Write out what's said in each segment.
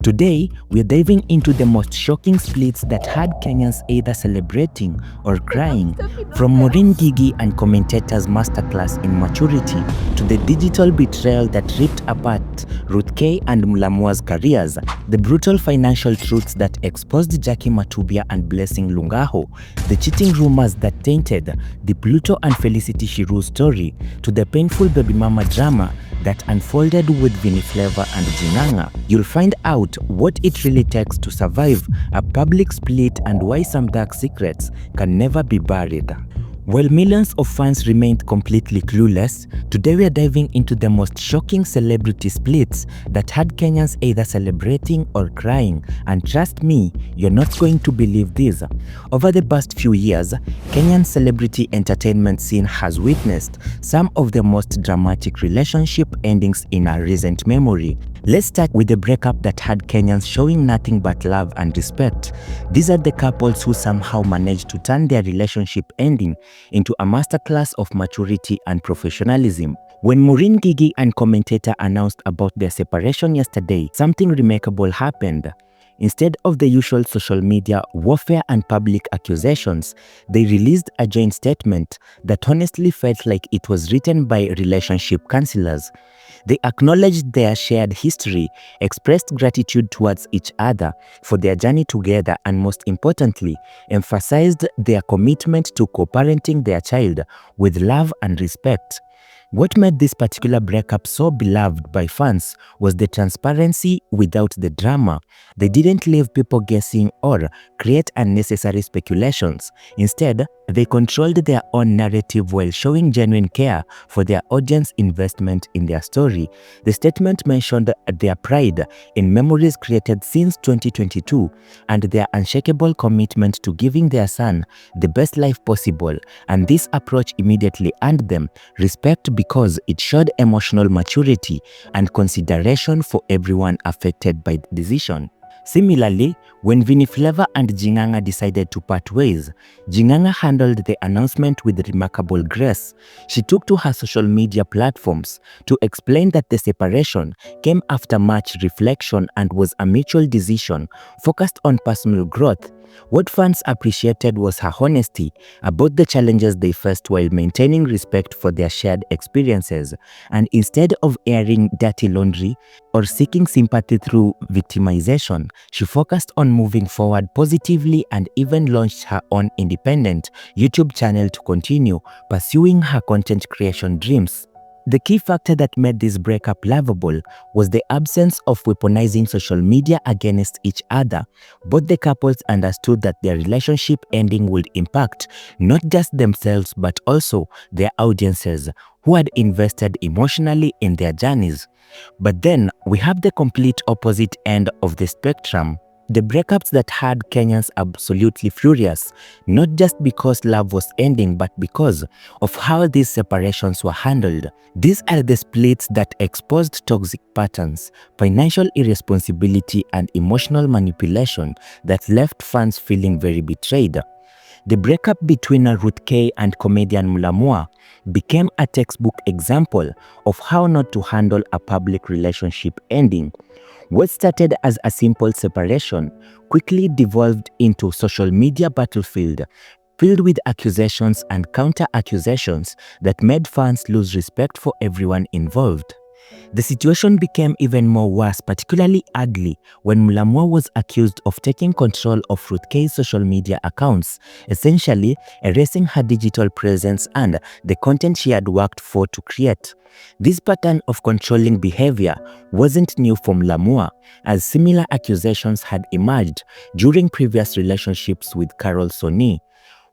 Today, we're diving into the most shocking splits that had Kenyans either celebrating or crying, from Maureen Ngigi and Commentator's Masterclass in maturity to the digital betrayal that ripped apart Ruth K and Mulamwah's careers, the brutal financial truths that exposed Jackie Matubia and Blessing Lung'aho, the cheating rumors that tainted the Pluto and Felicity Shiru story, to the painful baby mama drama that unfolded with Vinny, Flava and Nganga. You'll find out what it really takes to survive a public split and why some dark secrets can never be buried. While millions of fans remained completely clueless, today we are diving into the most shocking celebrity splits that had Kenyans either celebrating or crying, and trust me, you're not going to believe this. Over the past few years, Kenyan celebrity entertainment scene has witnessed some of the most dramatic relationship endings in our recent memory. Let's start with the breakup that had Kenyans showing nothing but love and respect. These are the couples who somehow managed to turn their relationship ending into a masterclass of maturity and professionalism. When Maureen Ngigi and Commentator announced about their separation yesterday, something remarkable happened. Instead of the usual social media warfare and public accusations, they released a joint statement that honestly felt like it was written by relationship counselors. They acknowledged their shared history, expressed gratitude towards each other for their journey together, and most importantly, emphasized their commitment to co-parenting their child with love and respect. What made this particular breakup so beloved by fans was the transparency without the drama. They didn't leave people guessing or create unnecessary speculations. Instead, they controlled their own narrative while showing genuine care for their audience investment in their story. The statement mentioned their pride in memories created since 2022 and their unshakable commitment to giving their son the best life possible, and this approach immediately earned them respect because it showed emotional maturity and consideration for everyone affected by the decision. Similarly, when Vinny, Flava and Nganga decided to part ways, Nganga handled the announcement with remarkable grace. She took to her social media platforms to explain that the separation came after much reflection and was a mutual decision focused on personal growth. What fans appreciated was her honesty about the challenges they faced while maintaining respect for their shared experiences, and instead of airing dirty laundry or seeking sympathy through victimization, she focused on moving forward positively and even launched her own independent YouTube channel to continue pursuing her content creation dreams. The key factor that made this breakup lovable was the absence of weaponizing social media against each other. Both the couples understood that their relationship ending would impact not just themselves but also their audiences who had invested emotionally in their journeys. But then we have the complete opposite end of the spectrum. The breakups that had Kenyans absolutely furious, not just because love was ending but because of how these separations were handled. These are the splits that exposed toxic patterns, financial irresponsibility and emotional manipulation that left fans feeling very betrayed. The breakup between Ruth K and comedian Mulamwah became a textbook example of how not to handle a public relationship ending. What started as a simple separation quickly devolved into social media battlefield filled with accusations and counter-accusations that made fans lose respect for everyone involved. The situation became even more worse, particularly ugly, when Mulamua was accused of taking control of Ruth K's social media accounts, essentially erasing her digital presence and the content she had worked for to create. This pattern of controlling behavior wasn't new for Mulamua, as similar accusations had emerged during previous relationships with Carol Soni.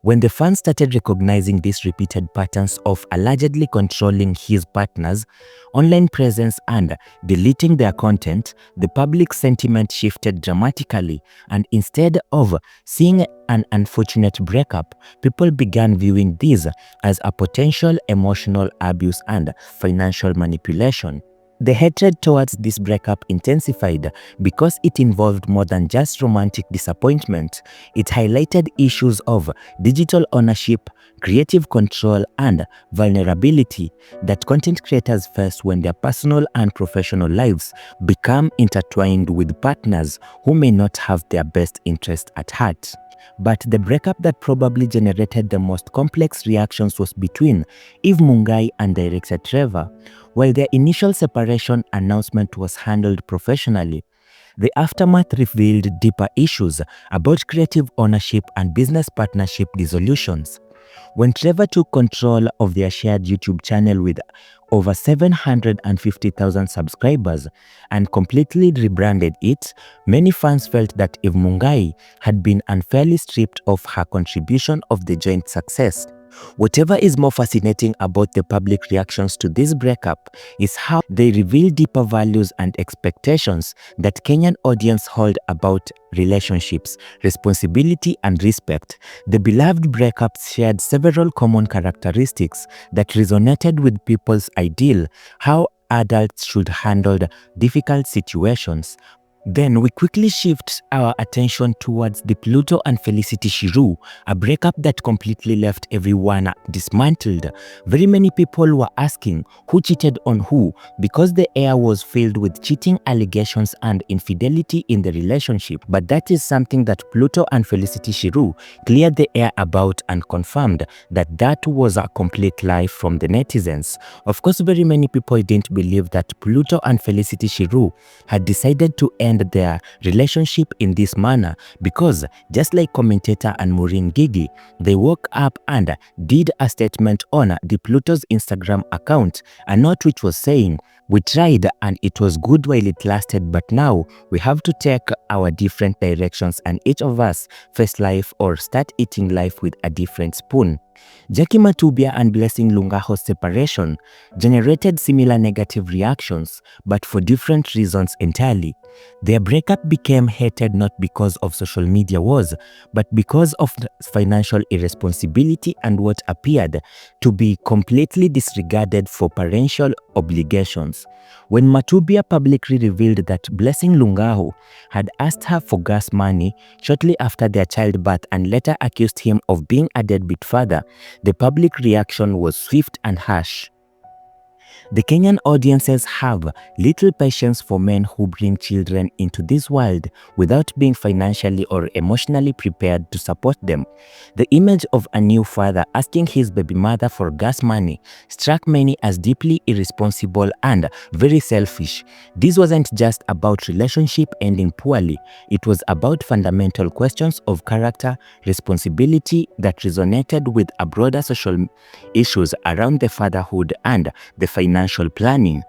When the fans started recognizing these repeated patterns of allegedly controlling his partner's online presence and deleting their content, the public sentiment shifted dramatically, and instead of seeing an unfortunate breakup, people began viewing this as a potential emotional abuse and financial manipulation. The hatred towards this breakup intensified because it involved more than just romantic disappointment. It highlighted issues of digital ownership, creative control, and vulnerability that content creators face when their personal and professional lives become intertwined with partners who may not have their best interest at heart. But the breakup that probably generated the most complex reactions was between Eve Mungai and Director Trevor. While their initial separation announcement was handled professionally, the aftermath revealed deeper issues about creative ownership and business partnership dissolutions. When Trevor took control of their shared YouTube channel with over 750,000 subscribers and completely rebranded it, many fans felt that Eve Mungai had been unfairly stripped of her contribution of the joint success. Whatever is more fascinating about the public reactions to this breakup is how they reveal deeper values and expectations that Kenyan audience hold about relationships, responsibility, and respect. The beloved breakups shared several common characteristics that resonated with people's ideal how adults should handle difficult situations. Then we quickly shift our attention towards the Pluto and Felicity Shiru, a breakup that completely left everyone dismantled. Very many people were asking who cheated on who because the air was filled with cheating allegations and infidelity in the relationship. But that is something that Pluto and Felicity Shiru cleared the air about and confirmed that that was a complete lie from the netizens. Of course, very many people didn't believe that Pluto and Felicity Shiru had decided to end their relationship in this manner because, just like Commentator and Maureen Ngigi, they woke up and did a statement on the Pluto's Instagram account, a note which was saying, "We tried and it was good while it lasted, but now we have to take our different directions and each of us face life or start eating life with a different spoon." Jackie Matubia and Blessing Lung'aho's separation generated similar negative reactions, but for different reasons entirely. Their breakup became hated not because of social media wars, but because of financial irresponsibility and what appeared to be completely disregarded for parental obligations. When Matubia publicly revealed that Blessing Lung'aho had asked her for gas money shortly after their childbirth and later accused him of being a deadbeat father, the public reaction was swift and harsh. The Kenyan audiences have little patience for men who bring children into this world without being financially or emotionally prepared to support them. The image of a new father asking his baby mother for gas money struck many as deeply irresponsible and very selfish. This wasn't just about relationship ending poorly, it was about fundamental questions of character, responsibility that resonated with a broader social issues around the fatherhood and the financial planning.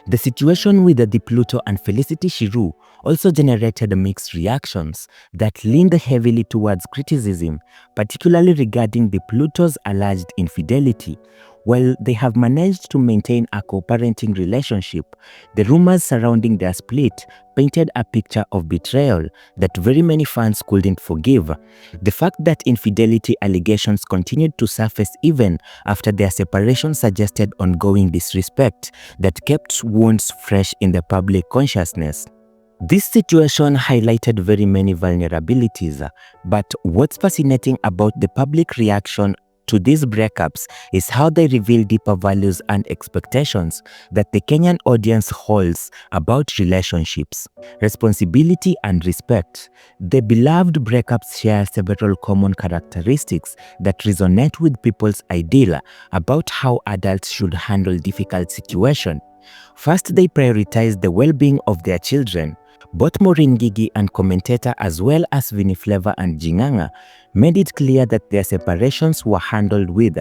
The situation with the Pluto and Felicity Shiru also generated mixed reactions that leaned heavily towards criticism, particularly regarding the Pluto's alleged infidelity. While they have managed to maintain a co-parenting relationship, the rumors surrounding their split painted a picture of betrayal that very many fans couldn't forgive. The fact that infidelity allegations continued to surface even after their separation suggested ongoing disrespect that kept wounds fresh in the public consciousness. This situation highlighted very many vulnerabilities, but what's fascinating about the public reaction to these breakups is how they reveal deeper values and expectations that the Kenyan audience holds about relationships, responsibility, and respect. The beloved breakups share several common characteristics that resonate with people's ideal about how adults should handle difficult situations. First, they prioritize the well-being of their children. Both Maureen Ngigi and Commentator, as well as Vinny, Flava, and Nganga, made it clear that their separations were handled with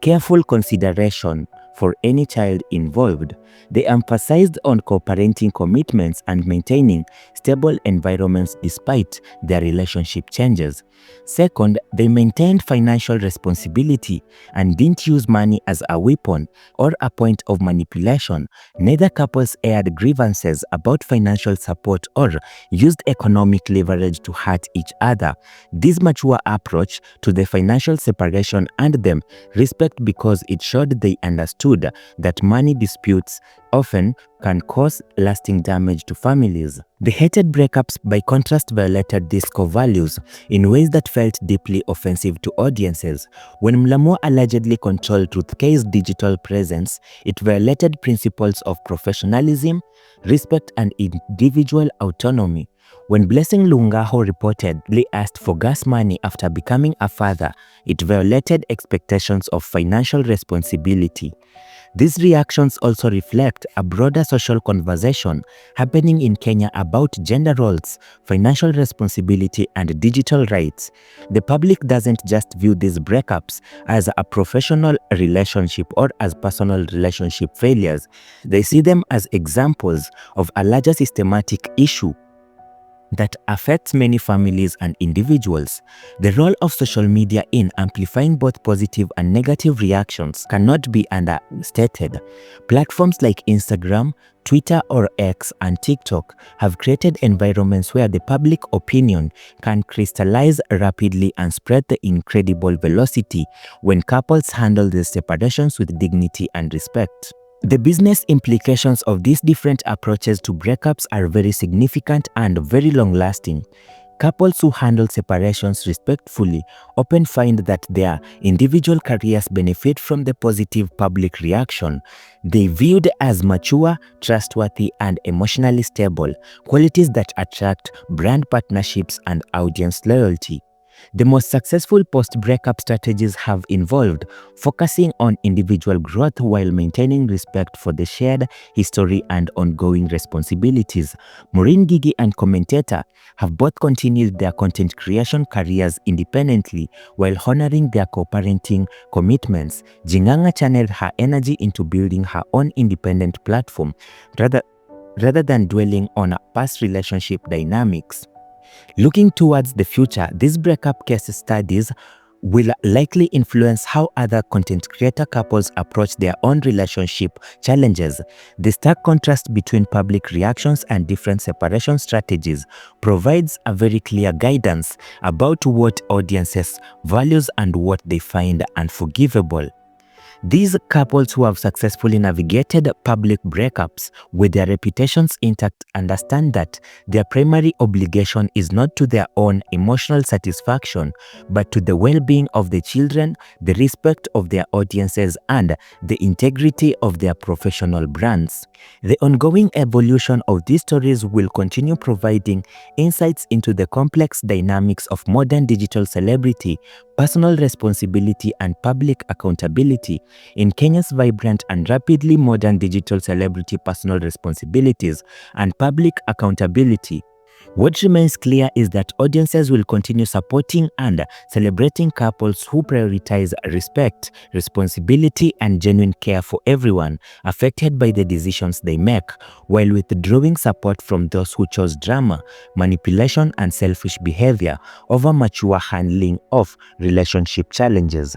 careful consideration for any child involved. They emphasized on co-parenting commitments and maintaining stable environments despite their relationship changes. Second, they maintained financial responsibility and didn't use money as a weapon or a point of manipulation. Neither couples aired grievances about financial support or used economic leverage to hurt each other. This mature approach to the financial separation earned them respect because it showed they understood understood that money disputes often can cause lasting damage to families. The hated breakups, by contrast, violated these core values in ways that felt deeply offensive to audiences. When Mulamua allegedly controlled Ruth K's digital presence, it violated principles of professionalism, respect, and individual autonomy. When Blessing Lung'aho reportedly asked for gas money after becoming a father, it violated expectations of financial responsibility. These reactions also reflect a broader social conversation happening in Kenya about gender roles, financial responsibility, and digital rights. The public doesn't just view these breakups as a professional relationship or as personal relationship failures. They see them as examples of a larger systematic issue that affects many families and individuals. The role of social media in amplifying both positive and negative reactions cannot be understated. Platforms like Instagram, Twitter or X, and TikTok have created environments where the public opinion can crystallize rapidly and spread the incredible velocity when couples handle their separations with dignity and respect. The business implications of these different approaches to breakups are very significant and very long-lasting. Couples who handle separations respectfully often find that their individual careers benefit from the positive public reaction. They viewed as mature, trustworthy, and emotionally stable, qualities that attract brand partnerships and audience loyalty. The most successful post-breakup strategies have involved focusing on individual growth while maintaining respect for the shared history and ongoing responsibilities. Maureen Ngigi and Commentator have both continued their content creation careers independently while honoring their co-parenting commitments. Nganga channeled her energy into building her own independent platform rather than dwelling on past relationship dynamics. Looking towards the future, these breakup case studies will likely influence how other content creator couples approach their own relationship challenges. The stark contrast between public reactions and different separation strategies provides a very clear guidance about what audiences value and what they find unforgivable. These couples who have successfully navigated public breakups with their reputations intact understand that their primary obligation is not to their own emotional satisfaction, but to the well-being of the children, the respect of their audiences, and the integrity of their professional brands. The ongoing evolution of these stories will continue providing insights into the complex dynamics of modern digital celebrity, personal responsibility, and public accountability. In Kenya's vibrant and rapidly modern digital celebrity personal responsibilities and public accountability, what remains clear is that audiences will continue supporting and celebrating couples who prioritize respect, responsibility, and genuine care for everyone affected by the decisions they make, while withdrawing support from those who chose drama, manipulation, and selfish behavior over mature handling of relationship challenges.